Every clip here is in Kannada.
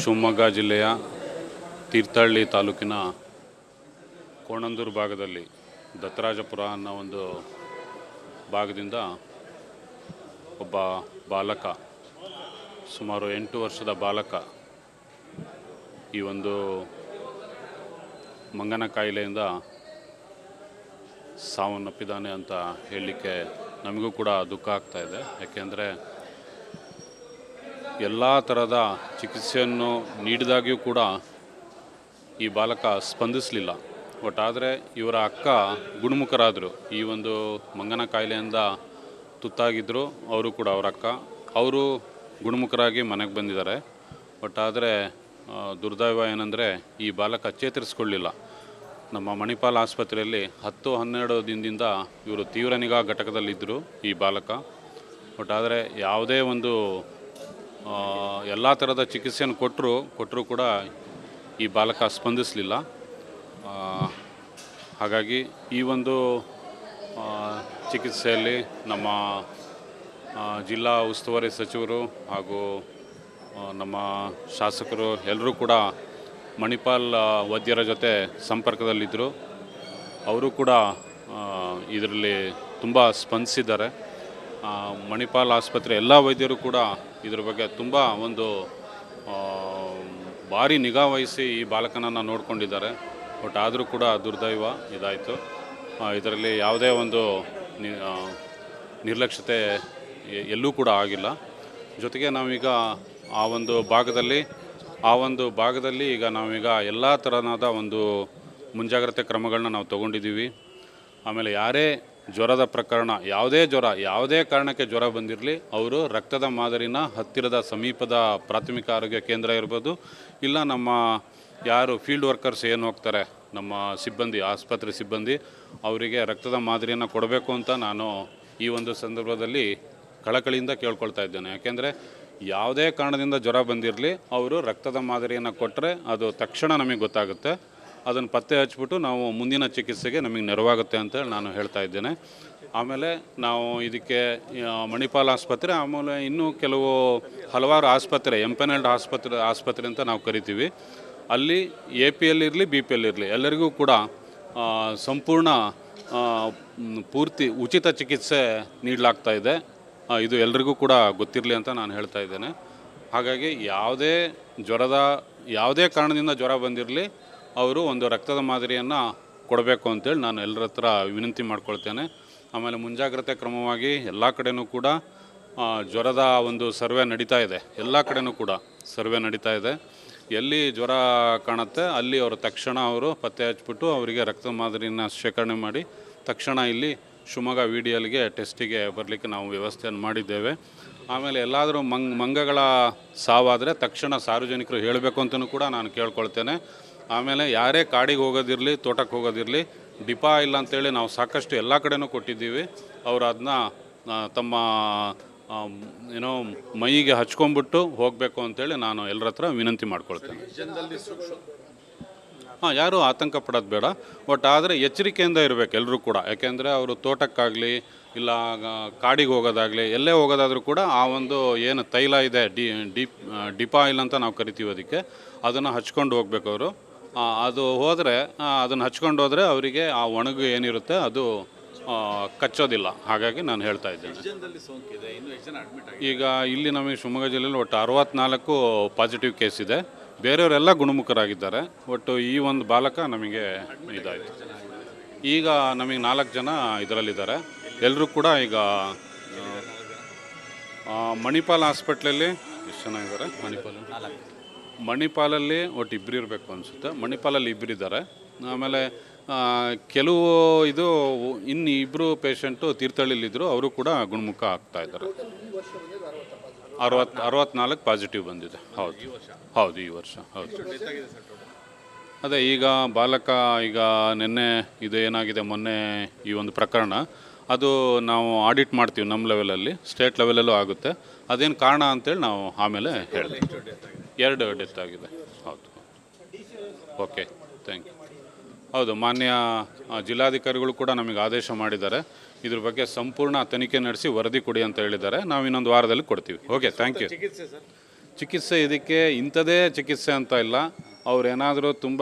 ಶಿವಮೊಗ್ಗ ಜಿಲ್ಲೆಯ ತೀರ್ಥಹಳ್ಳಿ ತಾಲೂಕಿನ ಕೋಣಂದೂರು ಭಾಗದಲ್ಲಿ ದತ್ತರಾಜಪುರ ಅನ್ನೋ ಒಂದು ಭಾಗದಿಂದ ಒಬ್ಬ ಬಾಲಕ, ಸುಮಾರು 8 ವರ್ಷದ ಬಾಲಕ ಈ ಒಂದು ಮಂಗನ ಕಾಯಿಲೆಯಿಂದ ಸಾವನ್ನಪ್ಪಿದ್ದಾನೆ ಅಂತ ಹೇಳಲಿಕ್ಕೆ ನಮಗೂ ಕೂಡ ದುಃಖ ಆಗ್ತಾಯಿದೆ. ಯಾಕೆಂದರೆ ಎಲ್ಲ ಥರದ ಚಿಕಿತ್ಸೆಯನ್ನು ನೀಡಿದಾಗ್ಯೂ ಕೂಡ ಈ ಬಾಲಕ ಸ್ಪಂದಿಸಲಿಲ್ಲ. ಒಟ್ಟಾದರೆ ಇವರ ಅಕ್ಕ ಗುಣಮುಖರಾದರು. ಈ ಒಂದು ಮಂಗನ ಕಾಯಿಲೆಯಿಂದ ತುತ್ತಾಗಿದ್ದರು. ಅವರು ಕೂಡ ಅವರ ಅಕ್ಕ ಅವರು ಗುಣಮುಖರಾಗಿ ಮನೆಗೆ ಬಂದಿದ್ದಾರೆ. ಒಟ್ಟಾದರೆ ದುರ್ದೈವ ಏನಂದರೆ ಈ ಬಾಲಕ ಚೇತರಿಸ್ಕೊಳ್ಳಿಲ್ಲ. ನಮ್ಮ ಮಣಿಪಾಲ್ ಆಸ್ಪತ್ರೆಯಲ್ಲಿ 10-12 ದಿನದಿಂದ ಇವರು ತೀವ್ರ ನಿಗಾ ಘಟಕದಲ್ಲಿದ್ದರು ಈ ಬಾಲಕ. ಒಟ್ಟಾದರೆ ಯಾವುದೇ ಒಂದು ಎಲ್ಲ ಥರದ ಚಿಕಿತ್ಸೆಯನ್ನು ಕೊಟ್ಟರೂ ಕೂಡ ಈ ಬಾಲಕ ಸ್ಪಂದಿಸಲಿಲ್ಲ. ಹಾಗಾಗಿ ಈ ಒಂದು ಚಿಕಿತ್ಸೆಯಲ್ಲಿ ನಮ್ಮ ಜಿಲ್ಲಾ ಉಸ್ತುವಾರಿ ಸಚಿವರು ಹಾಗೂ ನಮ್ಮ ಶಾಸಕರು ಎಲ್ಲರೂ ಕೂಡ ಮಣಿಪಾಲ್ ವೈದ್ಯರ ಜೊತೆ ಸಂಪರ್ಕದಲ್ಲಿದ್ದರು. ಅವರು ಕೂಡ ಇದರಲ್ಲಿ ತುಂಬ ಸ್ಪಂದಿಸಿದ್ದಾರೆ. ಮಣಿಪಾಲ್ ಆಸ್ಪತ್ರೆ ಎಲ್ಲ ವೈದ್ಯರು ಕೂಡ ಇದರ ಬಗ್ಗೆ ತುಂಬ ಒಂದು ಭಾರಿ ನಿಗಾ ವಹಿಸಿ ಈ ಬಾಲಕನನ್ನು ನೋಡಿಕೊಂಡಿದ್ದಾರೆ. ಆದರೂ ಕೂಡ ದುರ್ದೈವ ಇದಾಯಿತು. ಇದರಲ್ಲಿ ಯಾವುದೇ ಒಂದು ನಿರ್ಲಕ್ಷ್ಯತೆ ಎಲ್ಲೂ ಕೂಡ ಆಗಿಲ್ಲ. ಜೊತೆಗೆ ನಾವೀಗ ಆ ಒಂದು ಭಾಗದಲ್ಲಿ ಈಗ ನಾವೀಗ ಎಲ್ಲ ಥರನಾದ ಒಂದು ಮುಂಜಾಗ್ರತೆ ಕ್ರಮಗಳನ್ನ ನಾವು ತೊಗೊಂಡಿದ್ದೀವಿ. ಆಮೇಲೆ ಯಾರೇ ಜ್ವರದ ಪ್ರಕರಣ, ಯಾವುದೇ ಕಾರಣಕ್ಕೆ ಜ್ವರ ಬಂದಿರಲಿ, ಅವರು ರಕ್ತದ ಮಾದರಿನ ಹತ್ತಿರದ ಸಮೀಪದ ಪ್ರಾಥಮಿಕ ಆರೋಗ್ಯ ಕೇಂದ್ರ ಇರ್ಬೋದು, ಇಲ್ಲ ನಮ್ಮ ಯಾರು ಫೀಲ್ಡ್ ವರ್ಕರ್ಸ್ ಏನು ಹೋಗ್ತಾರೆ, ನಮ್ಮ ಸಿಬ್ಬಂದಿ, ಆಸ್ಪತ್ರೆ ಸಿಬ್ಬಂದಿ, ಅವರಿಗೆ ರಕ್ತದ ಮಾದರಿಯನ್ನು ಕೊಡಬೇಕು ಅಂತ ನಾನು ಈ ಒಂದು ಸಂದರ್ಭದಲ್ಲಿ ಕಳಕಳಿಯಿಂದ ಕೇಳ್ಕೊಳ್ತಾ ಇದ್ದೇನೆ. ಯಾಕೆಂದರೆ ಯಾವುದೇ ಕಾರಣದಿಂದ ಜ್ವರ ಬಂದಿರಲಿ, ಅವರು ರಕ್ತದ ಮಾದರಿಯನ್ನು ಕೊಟ್ಟರೆ ಅದು ತಕ್ಷಣ ನಮಗೆ ಗೊತ್ತಾಗುತ್ತೆ. ಅದನ್ನು ಪತ್ತೆ ಹಚ್ಬಿಟ್ಟು ನಾವು ಮುಂದಿನ ಚಿಕಿತ್ಸೆಗೆ ನಮಗೆ ನೆರವಾಗುತ್ತೆ ಅಂತೇಳಿ ನಾನು ಹೇಳ್ತಾ ಇದ್ದೇನೆ. ಆಮೇಲೆ ನಾವು ಇದಕ್ಕೆ ಮಣಿಪಾಲ್ ಆಸ್ಪತ್ರೆ, ಆಮೇಲೆ ಇನ್ನೂ ಹಲವಾರು ಆಸ್ಪತ್ರೆ, ಎಂಪೆನಲ್ಡ್ ಆಸ್ಪತ್ರೆ ಅಂತ ನಾವು ಕರಿತೀವಿ. ಅಲ್ಲಿ APL ಇರಲಿ BPL ಇರಲಿ ಎಲ್ಲರಿಗೂ ಕೂಡ ಸಂಪೂರ್ಣ ಪೂರ್ತಿ ಉಚಿತ ಚಿಕಿತ್ಸೆ ನೀಡಲಾಗ್ತಾ ಇದೆ. ಇದು ಎಲ್ರಿಗೂ ಕೂಡ ಗೊತ್ತಿರಲಿ ಅಂತ ನಾನು ಹೇಳ್ತಾ ಇದ್ದೇನೆ. ಹಾಗಾಗಿ ಯಾವುದೇ ಕಾರಣದಿಂದ ಜ್ವರ ಬಂದಿರಲಿ, ಅವರು ಒಂದು ರಕ್ತದ ಮಾದರಿಯನ್ನು ಕೊಡಬೇಕು ಅಂತೇಳಿ ನಾನು ಎಲ್ಲರ ಹತ್ರ ವಿನಂತಿ ಮಾಡ್ಕೊಳ್ತೇನೆ. ಆಮೇಲೆ ಮುಂಜಾಗ್ರತೆ ಕ್ರಮವಾಗಿ ಎಲ್ಲ ಕಡೆಯೂ ಕೂಡ ಜ್ವರದ ಒಂದು ಸರ್ವೆ ನಡೀತಾ ಇದೆ. ಎಲ್ಲ ಕಡೆಯೂ ಕೂಡ ಸರ್ವೆ ನಡೀತಾ ಇದೆ. ಎಲ್ಲಿ ಜ್ವರ ಕಾಣುತ್ತೆ ಅಲ್ಲಿ ಅವರು ತಕ್ಷಣ ಪತ್ತೆ ಹಚ್ಬಿಟ್ಟು ಅವರಿಗೆ ರಕ್ತದ ಮಾದರಿಯನ್ನು ಶೇಖರಣೆ ಮಾಡಿ ತಕ್ಷಣ ಇಲ್ಲಿ ಶಿವಮೊಗ್ಗ VDLಗೆ ಟೆಸ್ಟಿಗೆ ಬರಲಿಕ್ಕೆ ನಾವು ವ್ಯವಸ್ಥೆಯನ್ನು ಮಾಡಿದ್ದೇವೆ. ಆಮೇಲೆ ಎಲ್ಲಾದರೂ ಮಂಗಗಳ ಸಾವಾದರೆ ತಕ್ಷಣ ಸಾರ್ವಜನಿಕರು ಹೇಳಬೇಕು ಅಂತಲೂ ಕೂಡ ನಾನು ಕೇಳ್ಕೊಳ್ತೇನೆ. ಆಮೇಲೆ ಯಾರೇ ಕಾಡಿಗೆ ಹೋಗೋದಿರಲಿ, ತೋಟಕ್ಕೆ ಹೋಗೋದಿರಲಿ, ಡಿಪಾ ಇಲ್ಲ ಅಂತೇಳಿ ನಾವು ಸಾಕಷ್ಟು ಎಲ್ಲ ಕಡೆಯೂ ಕೊಟ್ಟಿದ್ದೀವಿ. ಅವರು ಅದನ್ನ ತಮ್ಮ ಮೈಗೆ ಹಚ್ಕೊಂಡ್ಬಿಟ್ಟು ಹೋಗಬೇಕು ಅಂತೇಳಿ ನಾನು ಎಲ್ಲರ ಹತ್ರ ವಿನಂತಿ ಮಾಡ್ಕೊಳ್ತೇನೆ. ಯಾರೂ ಆತಂಕ ಪಡೋದು ಬೇಡ. ಆದರೆ ಎಚ್ಚರಿಕೆಯಿಂದ ಇರಬೇಕು ಎಲ್ಲರೂ ಕೂಡ. ಯಾಕೆಂದರೆ ಅವರು ತೋಟಕ್ಕಾಗಲಿ ಇಲ್ಲ ಕಾಡಿಗೆ ಹೋಗೋದಾಗಲಿ ಎಲ್ಲೇ ಹೋಗೋದಾದರೂ ಕೂಡ ಆ ಒಂದು ಏನು ತೈಲ ಇದೆ, ಡಿಪಾ ಆಯಿಲ್ ಅಂತ ನಾವು ಕರಿತೀವಿ, ಅದಕ್ಕೆ ಅದನ್ನು ಹಚ್ಕೊಂಡು ಹೋಗ್ಬೇಕು ಅವರು. ಅದು ಹೋದರೆ ಅದನ್ನು ಹಚ್ಕೊಂಡು ಹೋದರೆ ಅವರಿಗೆ ಆ ಒಣಗು ಏನಿರುತ್ತೆ ಅದು ಕಚ್ಚೋದಿಲ್ಲ. ಹಾಗಾಗಿ ನಾನು ಹೇಳ್ತಾ ಇದ್ದೇನೆ. ಈಗ ಇಲ್ಲಿ ನಮಗೆ ಶಿವಮೊಗ್ಗ ಜಿಲ್ಲೆಯಲ್ಲಿ ಒಟ್ಟು 64 ಪಾಸಿಟಿವ್ ಕೇಸ್ ಇದೆ. ಬೇರೆಯವರೆಲ್ಲ ಗುಣಮುಖರಾಗಿದ್ದಾರೆ. ಒಟ್ಟು ಈ ಒಂದು ಬಾಲಕ ನಮಗೆ ಇದಾಯಿತು. ಈಗ ನಮಗೆ 4 ಜನ ಇದರಲ್ಲಿದ್ದಾರೆ. ಎಲ್ಲರೂ ಕೂಡ ಈಗ ಮಣಿಪಾಲ್ ಹಾಸ್ಪಿಟ್ಲಲ್ಲಿ ಎಷ್ಟು ಜನ ಇದ್ದಾರೆ? ಮಣಿಪಾಲಲ್ಲಿ ಒಟ್ಟು 2 ಇರಬೇಕು ಅನಿಸುತ್ತೆ. ಮಣಿಪಾಲಲ್ಲಿ 2 ಇದ್ದಾರೆ. ಆಮೇಲೆ ಕೆಲವು ಇನ್ನು 2 ಪೇಷಂಟು ತೀರ್ಥಹಳ್ಳಿಲಿದ್ದರು, ಅವರು ಕೂಡ ಗುಣಮುಖ ಆಗ್ತಾ ಇದ್ದಾರೆ. 64 ಪಾಸಿಟಿವ್ ಬಂದಿದೆ. ಹೌದು ಈ ವರ್ಷ. ಹೌದು ಅದೇ ಈಗ ಬಾಲಕ ಈಗ ನಿನ್ನೆ ಇದು ಏನಾಗಿದೆ, ಮೊನ್ನೆ ಈ ಒಂದು ಪ್ರಕರಣ ಅದು ನಾವು ಆಡಿಟ್ ಮಾಡ್ತೀವಿ ನಮ್ಮ ಲೆವೆಲಲ್ಲಿ, ಸ್ಟೇಟ್ ಲೆವೆಲಲ್ಲೂ ಆಗುತ್ತೆ. ಅದೇನು ಕಾರಣ ಅಂತೇಳಿ ನಾವು ಆಮೇಲೆ ಹೇಳ್ತೀವಿ. 2 ಡೆತ್ ಆಗಿದೆ. ಹೌದು. Okay, thank you. ಹೌದು, ಮಾನ್ಯ ಜಿಲ್ಲಾಧಿಕಾರಿಗಳು ಕೂಡ ನಮಗೆ ಆದೇಶ ಮಾಡಿದ್ದಾರೆ. ಇದ್ರ ಬಗ್ಗೆ ಸಂಪೂರ್ಣ ತನಿಖೆ ನಡೆಸಿ ವರದಿ ಕೊಡಿ ಅಂತ ಹೇಳಿದ್ದಾರೆ. ನಾವು ಇನ್ನೊಂದು ವಾರದಲ್ಲಿ ಕೊಡ್ತೀವಿ. Okay, thank you. ಚಿಕಿತ್ಸೆ ಇದಕ್ಕೆ ಇಂಥದೇ ಚಿಕಿತ್ಸೆ ಅಂತ ಇಲ್ಲ. ಅವ್ರೇನಾದರೂ ತುಂಬ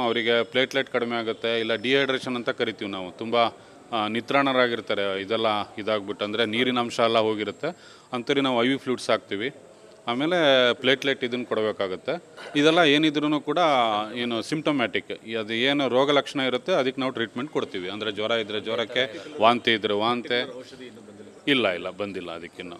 ಅವರಿಗೆ ಪ್ಲೇಟ್ಲೆಟ್ ಕಡಿಮೆ ಆಗುತ್ತೆ, ಇಲ್ಲ ಡಿಹೈಡ್ರೇಷನ್ ಅಂತ ಕರಿತೀವಿ ನಾವು. ತುಂಬ ನಿತ್ರಾಣರಾಗಿರ್ತಾರೆ, ಇದೆಲ್ಲ ಇದಾಗ್ಬಿಟ್ಟು, ಅಂದರೆ ನೀರಿನ ಅಂಶ ಎಲ್ಲ ಹೋಗಿರುತ್ತೆ. ಅಂಥವ್ರಿಗೆ ನಾವು IV ಫ್ಲೂಯಿಡ್ಸ್ ಹಾಕ್ತೀವಿ. ಆಮೇಲೆ ಪ್ಲೇಟ್ಲೆಟ್ ಇದನ್ನು ಕೊಡಬೇಕಾಗುತ್ತೆ. ಇದೆಲ್ಲ ಏನಿದ್ರೂ ಕೂಡ ಸಿಂಪ್ಟಮ್ಯಾಟಿಕ್, ಅದು ಏನು ರೋಗ ಲಕ್ಷಣ ಇರುತ್ತೆ ಅದಕ್ಕೆ ನಾವು ಟ್ರೀಟ್ಮೆಂಟ್ ಕೊಡ್ತೀವಿ. ಅಂದರೆ ಜ್ವರ ಇದ್ದರೆ ಜ್ವರಕ್ಕೆ, ವಾಂತಿ ಇದ್ದರೆ ವಾಂತಿ. ಇಲ್ಲ ಬಂದಿಲ್ಲ ಅದಕ್ಕಿನ್ನು.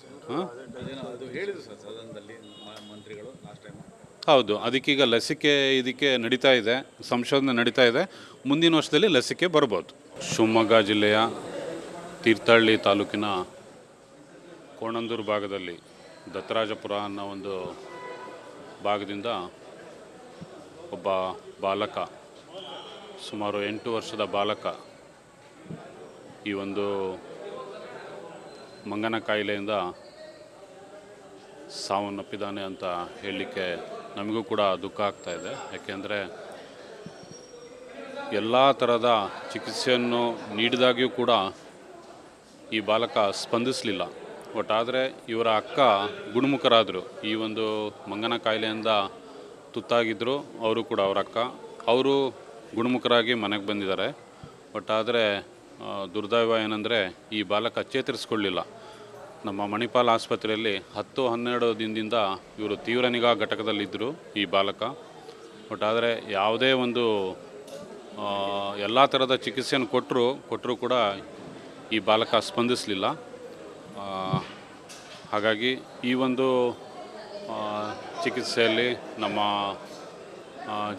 ಹೌದು, ಅದಕ್ಕೀಗ ಲಸಿಕೆ ಇದಕ್ಕೆ ನಡೀತಾ ಇದೆ, ಸಂಶೋಧನೆ ನಡೀತಾ ಇದೆ. ಮುಂದಿನ ವರ್ಷದಲ್ಲಿ ಲಸಿಕೆ ಬರ್ಬೋದು. ಶಿವಮೊಗ್ಗ ಜಿಲ್ಲೆಯ ತೀರ್ಥಹಳ್ಳಿ ತಾಲೂಕಿನ ಕೋಣಂದೂರು ಭಾಗದಲ್ಲಿ ದತ್ತರಾಜಪುರ ಅನ್ನೋ ಒಂದು ಭಾಗದಿಂದ ಒಬ್ಬ ಬಾಲಕ, ಸುಮಾರು 8 ವರ್ಷದ ಬಾಲಕ, ಈ ಒಂದು ಮಂಗನ ಕಾಯಿಲೆಯಿಂದ ಸಾವನ್ನಪ್ಪಿದ್ದಾನೆ ಅಂತ ಹೇಳಲಿಕ್ಕೆ ನಮಗೂ ಕೂಡ ದುಃಖ ಆಗ್ತಾಯಿದೆ. ಯಾಕೆಂದರೆ ಎಲ್ಲ ಥರದ ಚಿಕಿತ್ಸೆಯನ್ನು ನೀಡಿದಾಗ್ಯೂ ಕೂಡ ಈ ಬಾಲಕ ಸ್ಪಂದಿಸಲಿಲ್ಲ. ಒಟ್ಟಾದರೆ ಇವರ ಅಕ್ಕ ಗುಣಮುಖರಾದರು. ಈ ಒಂದು ಮಂಗನ ಕಾಯಿಲೆಯಿಂದ ತುತ್ತಾಗಿದ್ದರು ಅವರು ಕೂಡ, ಅವರ ಅಕ್ಕ. ಅವರು ಗುಣಮುಖರಾಗಿ ಮನೆಗೆ ಬಂದಿದ್ದಾರೆ. ಒಟ್ಟಾದರೆ ದುರ್ದೈವ ಏನಂದರೆ ಈ ಬಾಲಕ ಚೇತರಿಸ್ಕೊಳ್ಳಿಲ್ಲ. ನಮ್ಮ ಮಣಿಪಾಲ್ ಆಸ್ಪತ್ರೆಯಲ್ಲಿ 10-12 ದಿನದಿಂದ ಇವರು ತೀವ್ರ ನಿಗಾ ಘಟಕದಲ್ಲಿದ್ದರು ಈ ಬಾಲಕ. ಒಟ್ಟಾದರೆ ಯಾವುದೇ ಒಂದು ಎಲ್ಲ ಥರದ ಚಿಕಿತ್ಸೆಯನ್ನು ಕೊಟ್ಟರೂ ಕೂಡ ಈ ಬಾಲಕ ಸ್ಪಂದಿಸಲಿಲ್ಲ. ಹಾಗಾಗಿ ಈ ಒಂದು ಚಿಕಿತ್ಸೆಯಲ್ಲಿ ನಮ್ಮ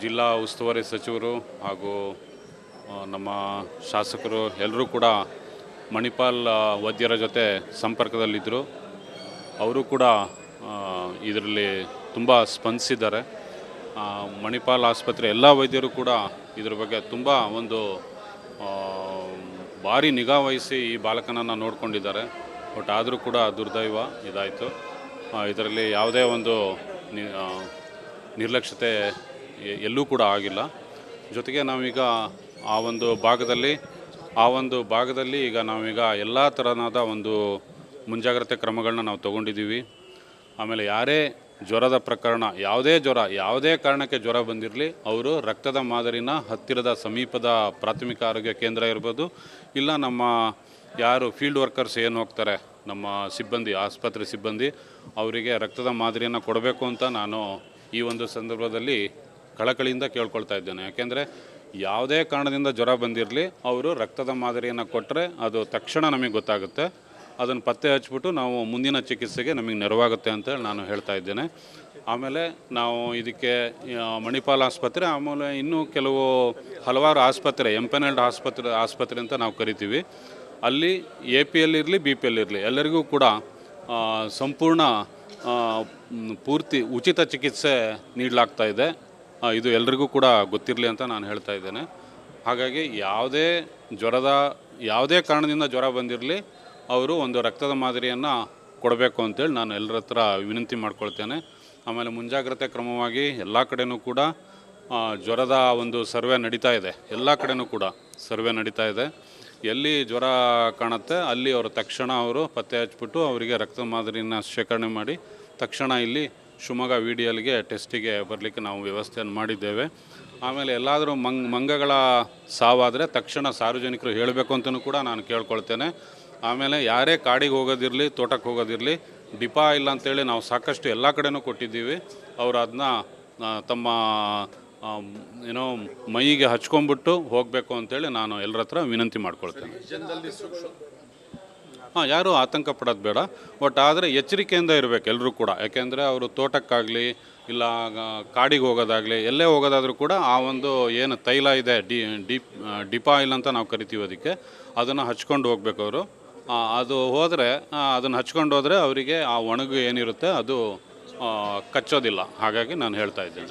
ಜಿಲ್ಲಾ ಉಸ್ತುವಾರಿ ಸಚಿವರು ಹಾಗೂ ನಮ್ಮ ಶಾಸಕರು ಎಲ್ಲರೂ ಕೂಡ ಮಣಿಪಾಲ್ ವೈದ್ಯರ ಜೊತೆ ಸಂಪರ್ಕದಲ್ಲಿದ್ದರು. ಅವರು ಕೂಡ ಇದರಲ್ಲಿ ತುಂಬ ಸ್ಪಂದಿಸಿದ್ದಾರೆ. ಮಣಿಪಾಲ್ ಆಸ್ಪತ್ರೆ ಎಲ್ಲ ವೈದ್ಯರು ಕೂಡ ಇದ್ರ ಬಗ್ಗೆ ತುಂಬ ಒಂದು ಭಾರಿ ನಿಗಾ ವಹಿಸಿ ಈ ಬಾಲಕನನ್ನು ನೋಡಿಕೊಂಡಿದ್ದಾರೆ. ಬಟ್ ಆದರೂ ಕೂಡ ದುರ್ದೈವ ಇದಾಯಿತು. ಇದರಲ್ಲಿ ಯಾವುದೇ ಒಂದು ನಿರ್ಲಕ್ಷ್ಯತೆ ಎಲ್ಲೂ ಕೂಡ ಆಗಿಲ್ಲ. ಜೊತೆಗೆ ನಾವೀಗ ಆ ಒಂದು ಭಾಗದಲ್ಲಿ ಈಗ ನಾವೀಗ ಎಲ್ಲ ಥರನಾದ ಒಂದು ಮುಂಜಾಗ್ರತೆ ಕ್ರಮಗಳನ್ನ ನಾವು ತೊಗೊಂಡಿದ್ದೀವಿ. ಆಮೇಲೆ ಯಾರೇ ಜ್ವರದ ಪ್ರಕರಣ, ಯಾವುದೇ ಕಾರಣಕ್ಕೆ ಜ್ವರ ಬಂದಿರಲಿ, ಅವರು ರಕ್ತದ ಮಾದರಿನ ಹತ್ತಿರದ ಸಮೀಪದ ಪ್ರಾಥಮಿಕ ಆರೋಗ್ಯ ಕೇಂದ್ರ ಇರ್ಬೋದು, ಇಲ್ಲ ನಮ್ಮ ಯಾರು ಫೀಲ್ಡ್ ವರ್ಕರ್ಸ್ ಏನು ಹೋಗ್ತಾರೆ, ನಮ್ಮ ಸಿಬ್ಬಂದಿ, ಆಸ್ಪತ್ರೆ ಸಿಬ್ಬಂದಿ, ಅವರಿಗೆ ರಕ್ತದ ಮಾದರಿಯನ್ನು ಕೊಡಬೇಕು ಅಂತ ನಾನು ಈ ಒಂದು ಸಂದರ್ಭದಲ್ಲಿ ಕಳಕಳಿಯಿಂದ ಕೇಳ್ಕೊಳ್ತಾ ಇದ್ದೇನೆ. ಯಾಕೆಂದರೆ ಯಾವುದೇ ಕಾರಣದಿಂದ ಜ್ವರ ಬಂದಿರಲಿ, ಅವರು ರಕ್ತದ ಮಾದರಿಯನ್ನು ಕೊಟ್ಟರೆ ಅದು ತಕ್ಷಣ ನಮಗೆ ಗೊತ್ತಾಗುತ್ತೆ. ಅದನ್ನು ಪತ್ತೆ ಹಚ್ಬಿಟ್ಟು ನಾವು ಮುಂದಿನ ಚಿಕಿತ್ಸೆಗೆ ನಮಗೆ ನೆರವಾಗುತ್ತೆ ಅಂತೇಳಿ ನಾನು ಹೇಳ್ತಾ ಇದ್ದೇನೆ. ಆಮೇಲೆ ನಾವು ಇದಕ್ಕೆ ಮಣಿಪಾಲ್ ಆಸ್ಪತ್ರೆ, ಆಮೇಲೆ ಇನ್ನೂ ಹಲವಾರು ಆಸ್ಪತ್ರೆ, ಎಂಪೆನಲ್ಡ್ ಆಸ್ಪತ್ರೆ ಅಂತ ನಾವು ಕರಿತೀವಿ. ಅಲ್ಲಿ APL ಇರಲಿ, BPL ಇರಲಿ, ಎಲ್ಲರಿಗೂ ಕೂಡ ಸಂಪೂರ್ಣ ಪೂರ್ತಿ ಉಚಿತ ಚಿಕಿತ್ಸೆ ನೀಡಲಾಗ್ತಾ ಇದೆ. ಇದು ಎಲ್ರಿಗೂ ಕೂಡ ಗೊತ್ತಿರಲಿ ಅಂತ ನಾನು ಹೇಳ್ತಾ ಇದ್ದೇನೆ. ಹಾಗಾಗಿ ಯಾವುದೇ ಕಾರಣದಿಂದ ಜ್ವರ ಬಂದಿರಲಿ, ಅವರು ಒಂದು ರಕ್ತದ ಮಾದರಿಯನ್ನು ಕೊಡಬೇಕು ಅಂತೇಳಿ ನಾನು ಎಲ್ಲರ ಹತ್ರ ವಿನಂತಿ ಮಾಡ್ಕೊಳ್ತೇನೆ. ಆಮೇಲೆ ಮುಂಜಾಗ್ರತೆ ಕ್ರಮವಾಗಿ ಎಲ್ಲ ಕಡೆಯೂ ಕೂಡ ಜ್ವರದ ಒಂದು ಸರ್ವೆ ನಡೀತಾ ಇದೆ. ಎಲ್ಲ ಕಡೆಯೂ ಕೂಡ ಸರ್ವೆ ನಡೀತಾ ಇದೆ. ಎಲ್ಲಿ ಜ್ವರ ಕಾಣುತ್ತೆ ಅಲ್ಲಿ ಅವರು ತಕ್ಷಣ ಪತ್ತೆ ಹಚ್ಬಿಟ್ಟು ಅವರಿಗೆ ರಕ್ತದ ಮಾದರಿಯನ್ನು ಶೇಖರಣೆ ಮಾಡಿ ತಕ್ಷಣ ಇಲ್ಲಿ ಶಿವಮೊಗ್ಗ VDLಗೆ ಟೆಸ್ಟಿಗೆ ಬರಲಿಕ್ಕೆ ನಾವು ವ್ಯವಸ್ಥೆಯನ್ನು ಮಾಡಿದ್ದೇವೆ. ಆಮೇಲೆ ಎಲ್ಲಾದರೂ ಮಂಗಗಳ ಸಾವಾದರೆ ತಕ್ಷಣ ಸಾರ್ವಜನಿಕರು ಹೇಳಬೇಕು ಅಂತಲೂ ಕೂಡ ನಾನು ಕೇಳ್ಕೊಳ್ತೇನೆ. ಆಮೇಲೆ ಯಾರೇ ಕಾಡಿಗೆ ಹೋಗೋದಿರಲಿ, ತೋಟಕ್ಕೆ ಹೋಗೋದಿರಲಿ, ಡಿಪಾ ಇಲ್ಲ ಅಂತೇಳಿ ನಾವು ಸಾಕಷ್ಟು ಎಲ್ಲ ಕಡೆನೂ ಕೊಟ್ಟಿದ್ದೀವಿ. ಅವರು ಅದನ್ನ ತಮ್ಮ ಮೈಗೆ ಹಚ್ಕೊಂಡ್ಬಿಟ್ಟು ಹೋಗಬೇಕು ಅಂತೇಳಿ ನಾನು ಎಲ್ಲರ ಹತ್ರ ವಿನಂತಿ ಮಾಡ್ಕೊಳ್ತೇನೆ. ಯಾರೂ ಆತಂಕ ಪಡೋದು ಬೇಡ. ಬಟ್ ಆದರೆ ಎಚ್ಚರಿಕೆಯಿಂದ ಇರಬೇಕು ಎಲ್ಲರೂ ಕೂಡ. ಯಾಕೆಂದರೆ ಅವರು ತೋಟಕ್ಕಾಗಲಿ ಇಲ್ಲ ಕಾಡಿಗೆ ಹೋಗೋದಾಗಲಿ, ಎಲ್ಲೇ ಹೋಗೋದಾದರೂ ಕೂಡ ಆ ಒಂದು ಏನು ತೈಲ ಇದೆ, ಡಿಪಾ ಆಯಿಲ್ ಅಂತ ನಾವು ಕರಿತೀವಿ, ಅದನ್ನು ಹಚ್ಕೊಂಡು ಹೋಗ್ಬೇಕು ಅವರು. ಅದನ್ನು ಹಚ್ಕೊಂಡು ಹೋದರೆ ಅವರಿಗೆ ಆ ಒಣಗು ಏನಿರುತ್ತೆ ಅದು ಕಚ್ಚೋದಿಲ್ಲ. ಹಾಗಾಗಿ ನಾನು ಹೇಳ್ತಾ ಇದ್ದೇನೆ.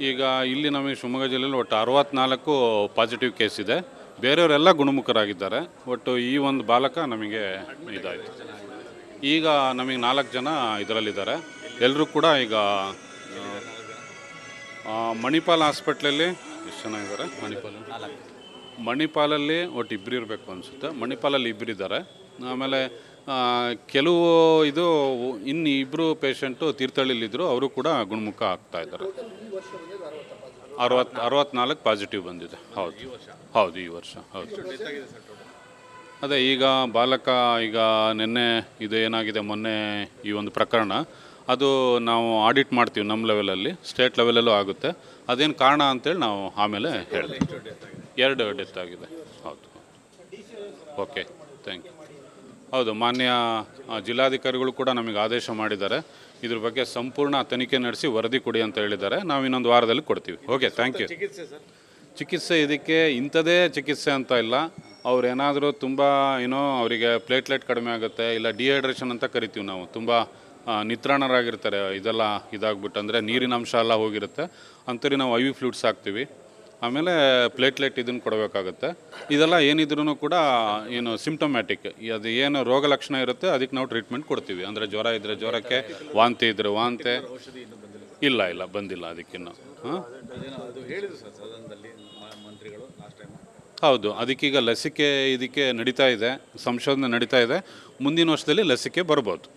ಈಗ ಇಲ್ಲಿ ನಮಗೆ ಶಿವಮೊಗ್ಗ ಜಿಲ್ಲೆಯಲ್ಲಿ ಒಟ್ಟು 64 ಪಾಸಿಟಿವ್ ಕೇಸ್ ಇದೆ. ಬೇರೆಯವರೆಲ್ಲ ಗುಣಮುಖರಾಗಿದ್ದಾರೆ. ಒಟ್ಟು ಈ ಒಂದು ಬಾಲಕ ನಮಗೆ ಇದಾಯಿತು. ಈಗ ನಮಗೆ 4 ಜನ ಇದರಲ್ಲಿದ್ದಾರೆ. ಎಲ್ಲರೂ ಕೂಡ ಈಗ ಮಣಿಪಾಲ್ ಹಾಸ್ಪಿಟ್ಲಲ್ಲಿ ಎಷ್ಟು ಜನ ಇದ್ದಾರೆ? ಮಣಿಪಾಲಲ್ಲಿ ಒಟ್ಟು 2 ಇರಬೇಕು ಅನಿಸುತ್ತೆ. ಮಣಿಪಾಲಲ್ಲಿ 2 ಇದ್ದಾರೆ. ಆಮೇಲೆ ಕೆಲವು ಇದು ಇನ್ನು ಇಬ್ಬರು ಪೇಷಂಟು ತೀರ್ಥಹಳ್ಳಿಲಿದ್ದರು, ಅವರು ಕೂಡ ಗುಣಮುಖ ಆಗ್ತಾ ಇದ್ದಾರೆ. 64 ಪಾಸಿಟಿವ್ ಬಂದಿದೆ. ಹೌದು ಈ ವರ್ಷ ಹೌದು. ಅದೇ ಈಗ ಬಾಲಕ ಈಗ ನಿನ್ನೆ ಇದು ಏನಾಗಿದೆ ಮೊನ್ನೆ ಈ ಒಂದು ಪ್ರಕರಣ, ಅದು ನಾವು ಆಡಿಟ್ ಮಾಡ್ತೀವಿ ನಮ್ಮ ಲೆವೆಲಲ್ಲಿ, ಸ್ಟೇಟ್ ಲೆವೆಲಲ್ಲೂ ಆಗುತ್ತೆ. ಅದೇನು ಕಾರಣ ಅಂತೇಳಿ ನಾವು ಆಮೇಲೆ ಹೇಳ್ತೀವಿ. 2 ಡೆತ್ ಆಗಿದೆ. ಹೌದು. Okay, thank you. ಹೌದು, ಮಾನ್ಯ ಜಿಲ್ಲಾಧಿಕಾರಿಗಳು ಕೂಡ ನಮಗೆ ಆದೇಶ ಮಾಡಿದ್ದಾರೆ. ಇದ್ರ ಬಗ್ಗೆ ಸಂಪೂರ್ಣ ತನಿಖೆ ನಡೆಸಿ ವರದಿ ಕೊಡಿ ಅಂತ ಹೇಳಿದ್ದಾರೆ. ನಾವು ಇನ್ನೊಂದು ವಾರದಲ್ಲಿ ಕೊಡ್ತೀವಿ. Okay, thank you. ಚಿಕಿತ್ಸೆ ಇದಕ್ಕೆ ಇಂಥದೇ ಚಿಕಿತ್ಸೆ ಅಂತ ಇಲ್ಲ. ಅವ್ರೇನಾದರೂ ತುಂಬ ಅವರಿಗೆ ಪ್ಲೇಟ್ಲೆಟ್ ಕಡಿಮೆ ಆಗುತ್ತೆ, ಇಲ್ಲ ಡಿಹೈಡ್ರೇಷನ್ ಅಂತ ಕರಿತೀವಿ ನಾವು, ತುಂಬ ನಿತ್ರಾಣರಾಗಿರ್ತಾರೆ, ಇದೆಲ್ಲ ಇದಾಗ್ಬಿಟ್ಟು ಅಂದರೆ ನೀರಿನ ಅಂಶ ಎಲ್ಲ ಹೋಗಿರುತ್ತೆ, ಅಂಥವ್ರಿಗೆ ನಾವು IV ಫ್ಲೂಯಿಡ್ಸ್ ಹಾಕ್ತೀವಿ. ಆಮೇಲೆ ಪ್ಲೇಟ್ಲೆಟ್ ಇದನ್ನು ಕೊಡಬೇಕಾಗತ್ತೆ. ಇದೆಲ್ಲ ಏನಿದ್ರೂ ಕೂಡ ಏನು ಸಿಂಪ್ಟಮ್ಯಾಟಿಕ್, ಅದು ಏನು ರೋಗ ಲಕ್ಷಣ ಇರುತ್ತೆ ಅದಕ್ಕೆ ನಾವು ಟ್ರೀಟ್ಮೆಂಟ್ ಕೊಡ್ತೀವಿ. ಅಂದರೆ ಜ್ವರ ಇದ್ದರೆ ಜ್ವರಕ್ಕೆ, ವಾಂತಿ ಇದ್ದರೆ ವಾಂತಿ. ಇಲ್ಲ ಬಂದಿಲ್ಲ ಅದಕ್ಕಿನ್ನು. ಹಾಂ ಹೌದು, ಅದಕ್ಕೀಗ ಲಸಿಕೆ ಇದಕ್ಕೆ ನಡೀತಾ ಇದೆ, ಸಂಶೋಧನೆ ನಡೀತಾ ಇದೆ. ಮುಂದಿನ ವರ್ಷದಲ್ಲಿ ಲಸಿಕೆ ಬರ್ಬೋದು.